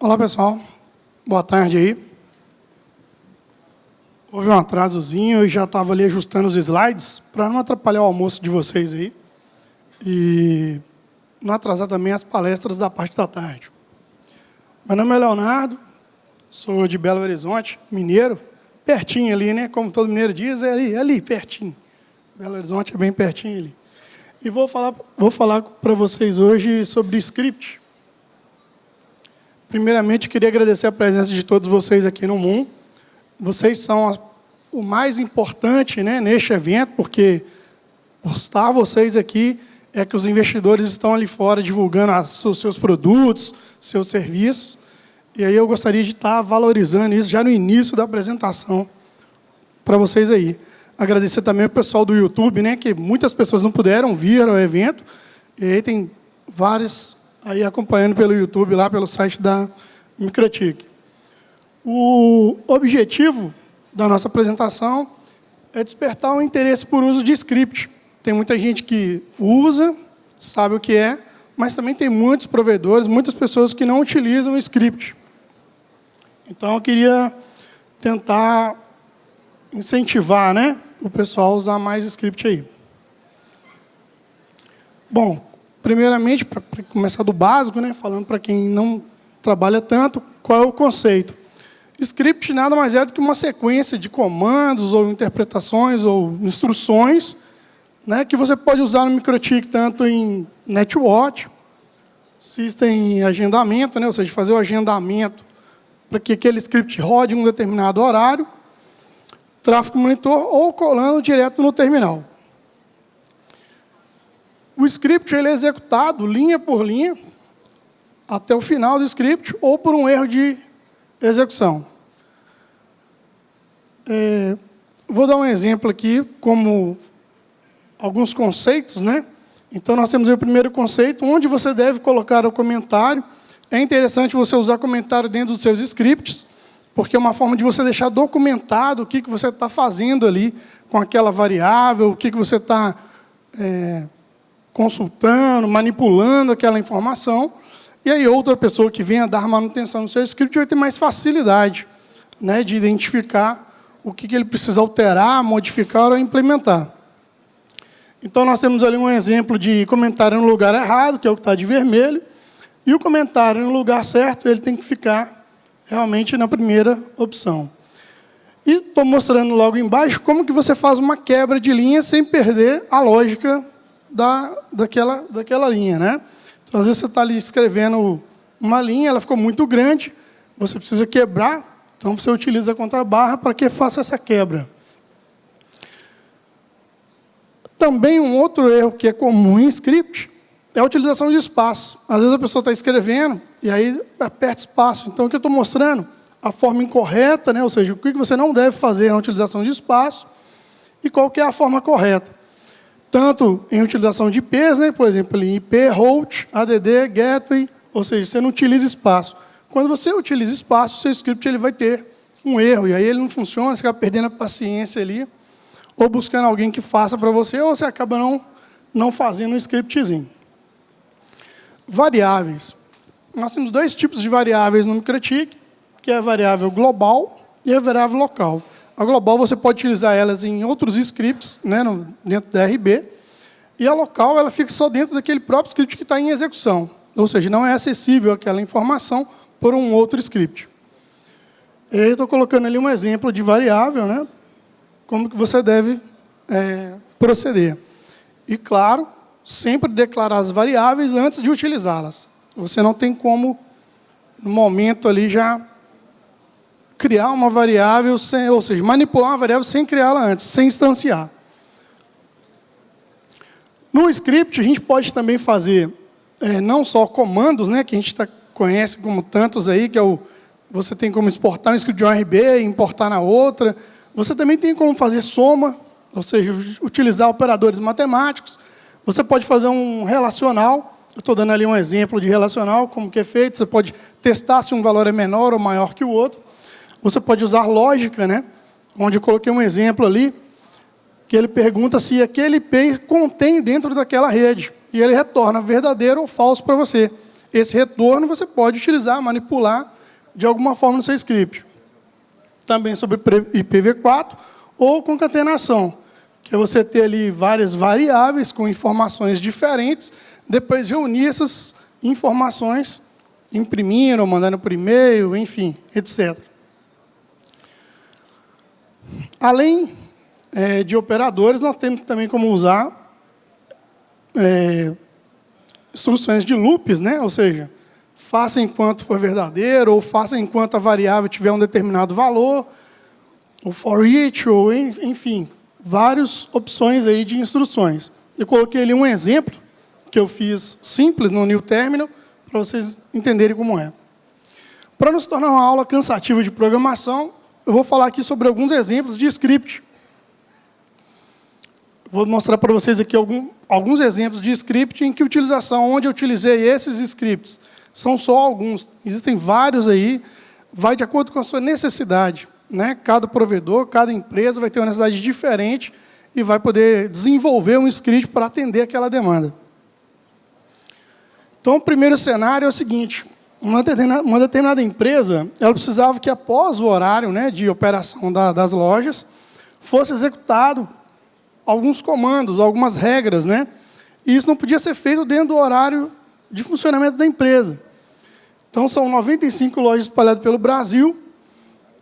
Olá, pessoal. Boa tarde aí. Houve um atrasozinho, eu já estava ali ajustando os slides para não atrapalhar o almoço de vocês aí e não atrasar também as palestras da parte da tarde. Meu nome é Leonardo, sou de Belo Horizonte, mineiro, pertinho ali, né? Como todo mineiro diz, é ali, pertinho. Belo Horizonte é bem pertinho ali. E vou falar para vocês hoje sobre script. Primeiramente, queria agradecer a presença de todos vocês aqui no MUN. Vocês são o mais importante, né, neste evento, porque por estar vocês aqui, é que os investidores estão ali fora divulgando os seus produtos, seus serviços. E aí eu gostaria de estar valorizando isso já no início da apresentação para vocês aí. Agradecer também o pessoal do YouTube, né, que muitas pessoas não puderam vir ao evento. E aí tem vários aí acompanhando pelo YouTube, lá pelo site da Microtik. O objetivo da nossa apresentação é despertar o interesse por uso de script. Tem muita gente que usa, sabe o que é, mas também tem muitos provedores, muitas pessoas que não utilizam o script. Então, eu queria tentar incentivar, né, o pessoal a usar mais script aí. Bom, primeiramente, para começar do básico, né, falando para quem não trabalha tanto, qual é o conceito? Script nada mais é do que uma sequência de comandos, ou interpretações, ou instruções, né, que você pode usar no Microtik tanto em netwatch, system agendamento, né, ou seja, fazer o agendamento para que aquele script rode em um determinado horário, tráfego monitor ou colando direto no terminal. O script ele é executado linha por linha até o final do script ou por um erro de execução. Vou dar um exemplo aqui, como alguns conceitos, né? Então, nós temos aí o primeiro conceito, onde você deve colocar o comentário. É interessante você usar comentário dentro dos seus scripts, porque é uma forma de você deixar documentado o que você está fazendo ali com aquela variável, o que você está consultando, manipulando aquela informação. E aí, outra pessoa que venha dar manutenção no seu script vai ter mais facilidade, né, de identificar o que ele precisa alterar, modificar ou implementar. Então, nós temos ali um exemplo de comentário no lugar errado, que é o que está de vermelho, e o comentário no lugar certo, ele tem que ficar realmente na primeira opção. E estou mostrando logo embaixo como que você faz uma quebra de linha sem perder a lógica daquela linha, né? Então, às vezes, você está ali escrevendo uma linha, ela ficou muito grande, você precisa quebrar, então você utiliza a contrabarra para que faça essa quebra. Também um outro erro que é comum em script é a utilização de espaço. Às vezes a pessoa está escrevendo e aí aperta espaço. Então, o que eu estou mostrando? A forma incorreta, né? Ou seja, o que você não deve fazer na utilização de espaço e qual que é a forma correta. Tanto em utilização de IPs, né? Por exemplo, em IP, host, ADD, gateway, ou seja, você não utiliza espaço. Quando você utiliza espaço, o seu script ele vai ter um erro, e aí ele não funciona, você acaba perdendo a paciência ali, ou buscando alguém que faça para você, ou você acaba não fazendo um scriptzinho. Variáveis. Nós temos dois tipos de variáveis no Microtik, que é a variável global e a variável local. A global você pode utilizar elas em outros scripts, né, dentro da RB, e a local ela fica só dentro daquele próprio script que está em execução. Ou seja, não é acessível aquela informação por um outro script. Eu estou colocando ali um exemplo de variável, né, como que você deve proceder. E, claro, sempre declarar as variáveis antes de utilizá-las. Você não tem como, no momento ali, já criar uma variável, ou seja, manipular uma variável sem criá-la antes, sem instanciar. No script, a gente pode também fazer não só comandos, né, que a gente conhece como tantos aí, que é você tem como exportar um script de um RB e importar na outra. Você também tem como fazer soma, ou seja, utilizar operadores matemáticos. Você pode fazer um relacional. Eu estou dando ali um exemplo de relacional, como que é feito. Você pode testar se um valor é menor ou maior que o outro. Você pode usar lógica, né, onde eu coloquei um exemplo ali, que ele pergunta se aquele IP contém dentro daquela rede. E ele retorna verdadeiro ou falso para você. esse retorno você pode utilizar, manipular de alguma forma no seu script. Também sobre IPv4 ou concatenação, que é você ter ali várias variáveis com informações diferentes, depois reunir essas informações, imprimindo ou mandando por e-mail, enfim, etc. Além de operadores, nós temos também como usar instruções de loops, né? Ou seja, faça enquanto for verdadeiro, ou faça enquanto a variável tiver um determinado valor, ou for each, ou enfim, várias opções aí de instruções. Eu coloquei ali um exemplo que eu fiz simples no New Terminal, para vocês entenderem como é. Para não se tornar uma aula cansativa de programação, eu vou falar aqui sobre alguns exemplos de script. Vou mostrar para vocês aqui alguns exemplos de script em que utilização, onde eu utilizei esses scripts. São só alguns, existem vários aí, vai de acordo com a sua necessidade, né? Cada provedor, cada empresa vai ter uma necessidade diferente e vai poder desenvolver um script para atender aquela demanda. Então, o primeiro cenário é o seguinte: uma determinada empresa, ela precisava que, após o horário, né, de operação das lojas, fosse executado alguns comandos, algumas regras, né? E isso não podia ser feito dentro do horário de funcionamento da empresa. Então, são 95 lojas espalhadas pelo Brasil.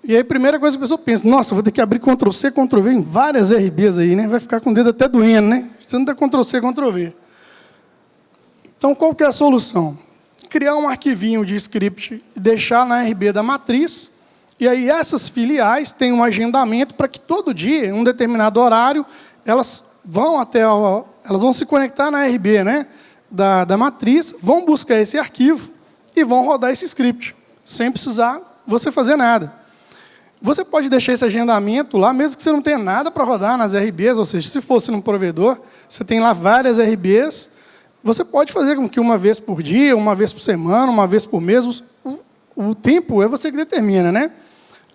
E aí, a primeira coisa que a pessoa pensa, nossa, vou ter que abrir Ctrl+C, Ctrl+V em várias RBs aí, né? Vai ficar com o dedo até doendo, né? Você não dá Ctrl+C, Ctrl+V. Então, qual que é a solução? Criar um arquivinho de script e deixar na RB da matriz. E aí, essas filiais têm um agendamento para que todo dia, em um determinado horário, elas vão se conectar na RB, né, da matriz, vão buscar esse arquivo e vão rodar esse script, sem precisar você fazer nada. Você pode deixar esse agendamento lá, mesmo que você não tenha nada para rodar nas RBs, ou seja, se fosse num provedor, você tem lá várias RBs, você pode fazer com que uma vez por dia, uma vez por semana, uma vez por mês, o tempo é você que determina, né,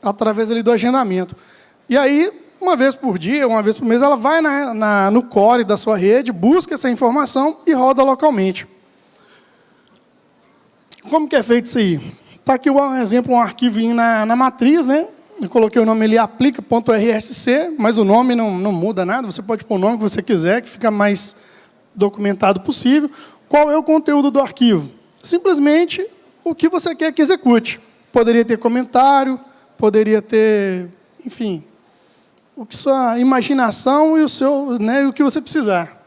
através ali do agendamento. E aí, uma vez por dia, uma vez por mês, ela vai no core da sua rede, busca essa informação e roda localmente. Como que é feito isso aí? Está aqui um exemplo, um arquivinho na matriz, né? Eu coloquei o nome ali, aplica.rsc, mas o nome não muda nada, você pode pôr o nome que você quiser, que fica mais documentado possível. Qual é o conteúdo do arquivo? Simplesmente o que você quer que execute. Poderia ter comentário, poderia ter, enfim, o que sua imaginação e o que você precisar.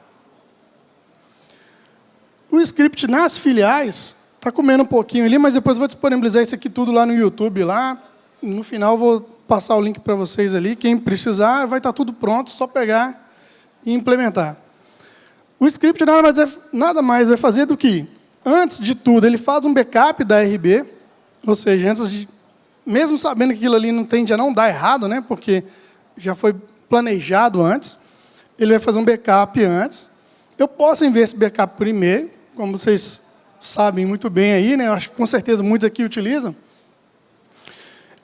O script nas filiais está comendo um pouquinho ali, mas depois eu vou disponibilizar isso aqui tudo lá no YouTube. Lá. No final, eu vou passar o link para vocês ali. Quem precisar, vai estar tudo pronto, só pegar e implementar. O script nada mais vai fazer do que, antes de tudo, ele faz um backup da RB, ou seja, mesmo sabendo que aquilo ali não tende a não dar errado, né, porque já foi planejado antes, ele vai fazer um backup antes. Eu posso enviar esse backup por e-mail, como vocês sabem muito bem aí, né? Eu acho que com certeza muitos aqui utilizam.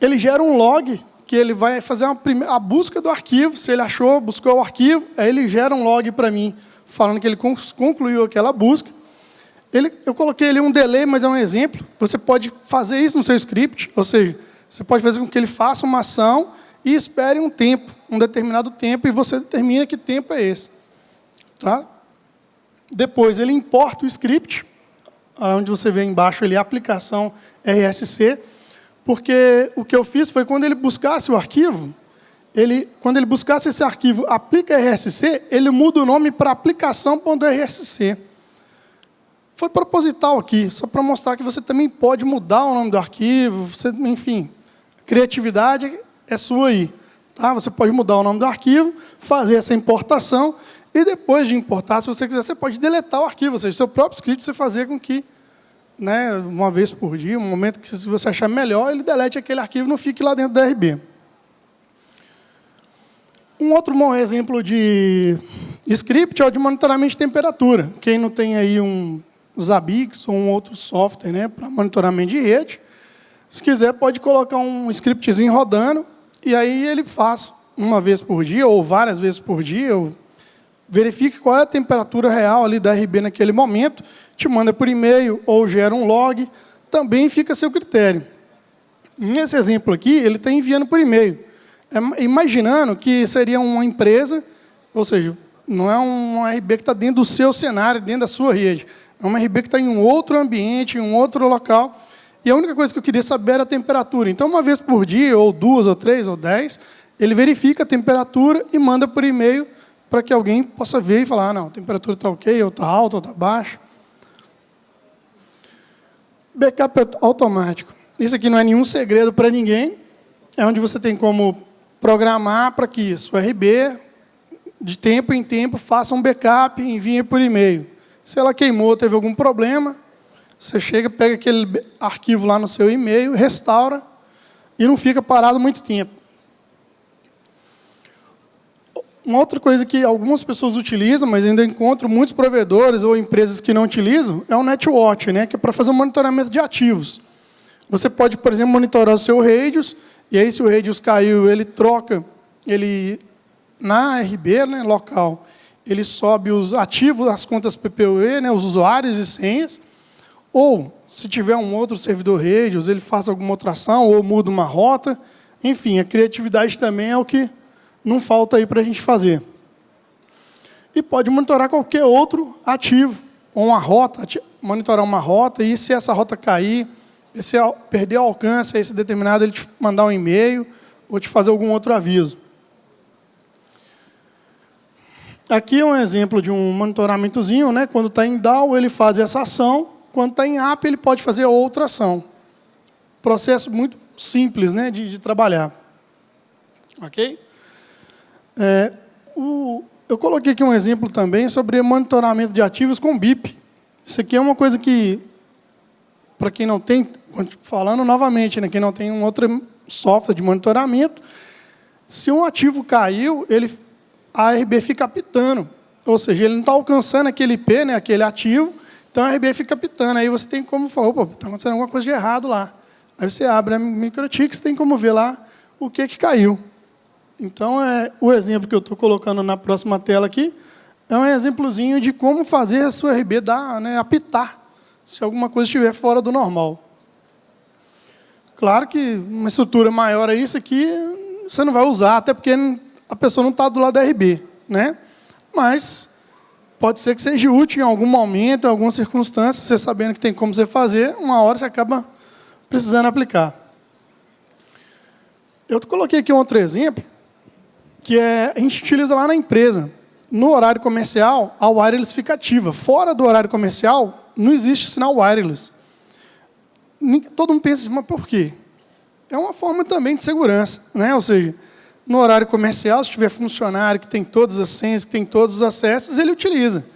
Ele gera um log, que ele vai fazer a busca do arquivo, se ele buscou o arquivo, aí ele gera um log para mim, falando que ele concluiu aquela busca. Eu coloquei ali um delay, mas é um exemplo. Você pode fazer isso no seu script, ou seja, você pode fazer com que ele faça uma ação e espere um tempo, um determinado tempo, e você determina que tempo é esse. Tá? Depois, ele importa o script, onde você vê embaixo ali, a aplicação RSC, porque o que eu fiz foi, quando ele buscasse o arquivo, quando ele buscasse esse arquivo aplica RSC, ele muda o nome para aplicação.rsc. Foi proposital aqui, só para mostrar que você também pode mudar o nome do arquivo, enfim, criatividade é sua aí. Tá? Você pode mudar o nome do arquivo, fazer essa importação, e depois de importar, se você quiser, você pode deletar o arquivo, ou seja, seu próprio script você fazer com que, né, uma vez por dia, um momento que você achar melhor, ele delete aquele arquivo e não fique lá dentro da RB. Um outro bom exemplo de script é o de monitoramento de temperatura. Quem não tem aí um Zabbix ou um outro software, né, para monitoramento de rede, se quiser, pode colocar um scriptzinho rodando, e aí ele faz uma vez por dia, ou várias vezes por dia, ou verifique qual é a temperatura real ali da RB naquele momento, te manda por e-mail ou gera um log, também fica a seu critério. Nesse exemplo aqui, ele está enviando por e-mail, imaginando que seria uma empresa, ou seja, não é uma RB que está dentro do seu cenário, dentro da sua rede, é uma RB que está em um outro ambiente, em um outro local, e a única coisa que eu queria saber era a temperatura. Então, uma vez por dia, ou 2, ou 3, ou 10, ele verifica a temperatura e manda por e-mail para que alguém possa ver e falar, não, a temperatura está ok, ou está alta, ou está baixa. Backup automático. Isso aqui não é nenhum segredo para ninguém, é onde você tem como programar para que sua RB, de tempo em tempo, faça um backup e envie por e-mail. Se ela queimou, teve algum problema, você chega, pega aquele arquivo lá no seu e-mail, restaura e não fica parado muito tempo. Uma outra coisa que algumas pessoas utilizam, mas ainda encontro muitos provedores ou empresas que não utilizam, é o NetWatch, né, que é para fazer um monitoramento de ativos. Você pode, por exemplo, monitorar o seu Radius, e aí, se o Radius caiu, ele troca, na RB, né, local, ele sobe os ativos, as contas PPUE, né, os usuários e senhas, ou, se tiver um outro servidor Radius, ele faz alguma outra ação, ou muda uma rota. Enfim, a criatividade também é o que não falta aí para a gente fazer. E pode monitorar qualquer outro ativo, ou uma rota, monitorar uma rota, e se essa rota cair, e se perder o alcance, esse determinado, ele te mandar um e-mail, ou te fazer algum outro aviso. Aqui é um exemplo de um monitoramentozinho, né? Quando está em DAO, ele faz essa ação, quando está em app, ele pode fazer outra ação. Processo muito simples, né, de trabalhar. Ok? Eu coloquei aqui um exemplo também sobre monitoramento de ativos com BIP. Isso aqui é uma coisa que, para quem não tem, falando novamente, né, quem não tem um outro software de monitoramento, se um ativo caiu, a RB fica apitando. Ou seja, ele não está alcançando aquele IP, né, aquele ativo, então a RB fica apitando. Aí você tem como falar, opa, está acontecendo alguma coisa de errado lá. Aí você abre a MikroTik, tem como ver lá o que caiu. Então, o exemplo que eu estou colocando na próxima tela aqui é um exemplozinho de como fazer a sua RB apitar, se alguma coisa estiver fora do normal. Claro que uma estrutura maior a isso aqui, você não vai usar, até porque a pessoa não está do lado da RB, né? Mas pode ser que seja útil em algum momento, em alguma circunstância, você sabendo que tem como você fazer, uma hora você acaba precisando aplicar. Eu coloquei aqui um outro exemplo, que a gente utiliza lá na empresa. No horário comercial, a wireless fica ativa. Fora do horário comercial, não existe sinal wireless. Todo mundo pensa assim, mas por quê? É uma forma também de segurança, né? Ou seja, no horário comercial, se tiver funcionário que tem todas as senhas, que tem todos os acessos, ele utiliza.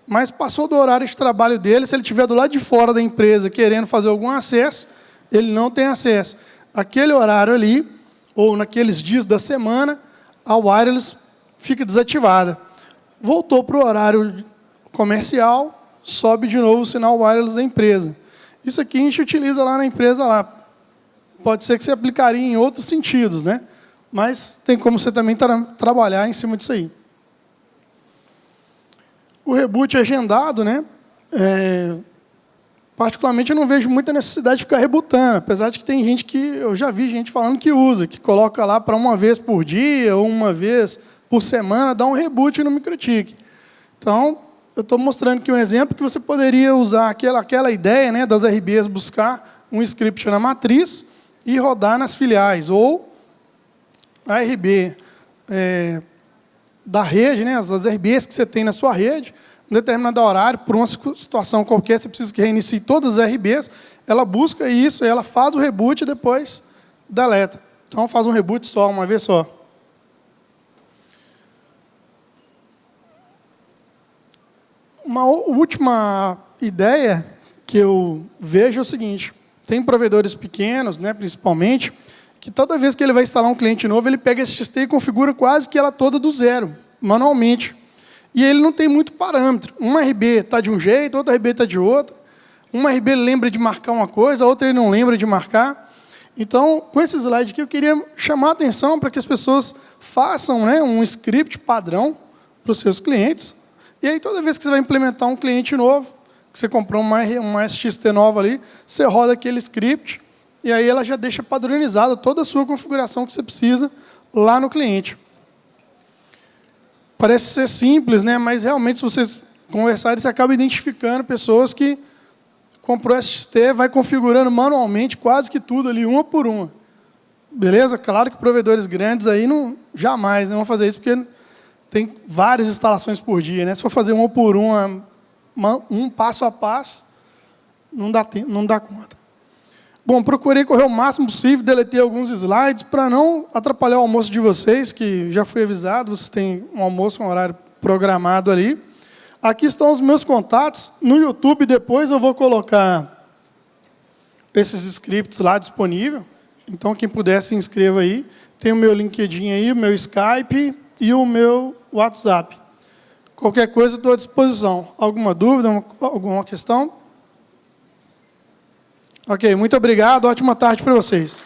Mas passou do horário de trabalho dele, se ele estiver do lado de fora da empresa querendo fazer algum acesso, ele não tem acesso. Aquele horário ali, ou naqueles dias da semana, a wireless fica desativada. Voltou para o horário comercial, sobe de novo o sinal wireless da empresa. Isso aqui a gente utiliza lá na empresa. Lá. Pode ser que você aplicaria em outros sentidos, né? Mas tem como você também trabalhar em cima disso aí. O reboot agendado, né? Particularmente, eu não vejo muita necessidade de ficar rebutando, apesar de que tem gente que, eu já vi gente falando que usa, que coloca lá para uma vez por dia, ou uma vez por semana, dá um reboot no MikroTik. Então, eu estou mostrando aqui um exemplo que você poderia usar aquela ideia, né, das RBs, buscar um script na matriz e rodar nas filiais, ou a RB da rede, né, as RBs que você tem na sua rede, em determinado horário, por uma situação qualquer, você precisa que reinicie todas as RBs, ela busca isso, ela faz o reboot e depois deleta. Então, faz um reboot só, uma vez só. Uma última ideia que eu vejo é o seguinte, tem provedores pequenos, né, principalmente, que toda vez que ele vai instalar um cliente novo, ele pega esse XT e configura quase que ela toda do zero, manualmente. E ele não tem muito parâmetro. Uma RB está de um jeito, outra RB está de outro. Uma RB lembra de marcar uma coisa, a outra ele não lembra de marcar. Então, com esse slide aqui, eu queria chamar a atenção para que as pessoas façam, né, um script padrão, para os seus clientes. E aí, toda vez que você vai implementar um cliente novo, que você comprou uma SXT nova ali, você roda aquele script, e aí ela já deixa padronizada toda a sua configuração que você precisa lá no cliente. Parece ser simples, né? Mas realmente, se vocês conversarem, você acaba identificando pessoas que comprou SXT, vai configurando manualmente quase que tudo ali, uma por uma. Beleza? Claro que provedores grandes aí jamais vão fazer isso, porque tem várias instalações por dia, né? Se for fazer uma por uma, um passo a passo, não dá conta. Bom, procurei correr o máximo possível, deletei alguns slides para não atrapalhar o almoço de vocês, que já fui avisado, vocês têm um almoço, um horário programado ali. Aqui estão os meus contatos. No YouTube, depois eu vou colocar esses scripts lá disponíveis. Então, quem puder, se inscreva aí. Tem o meu LinkedIn aí, o meu Skype e o meu WhatsApp. Qualquer coisa, estou à disposição. Alguma dúvida, alguma questão? Ok, muito obrigado. Ótima tarde para vocês.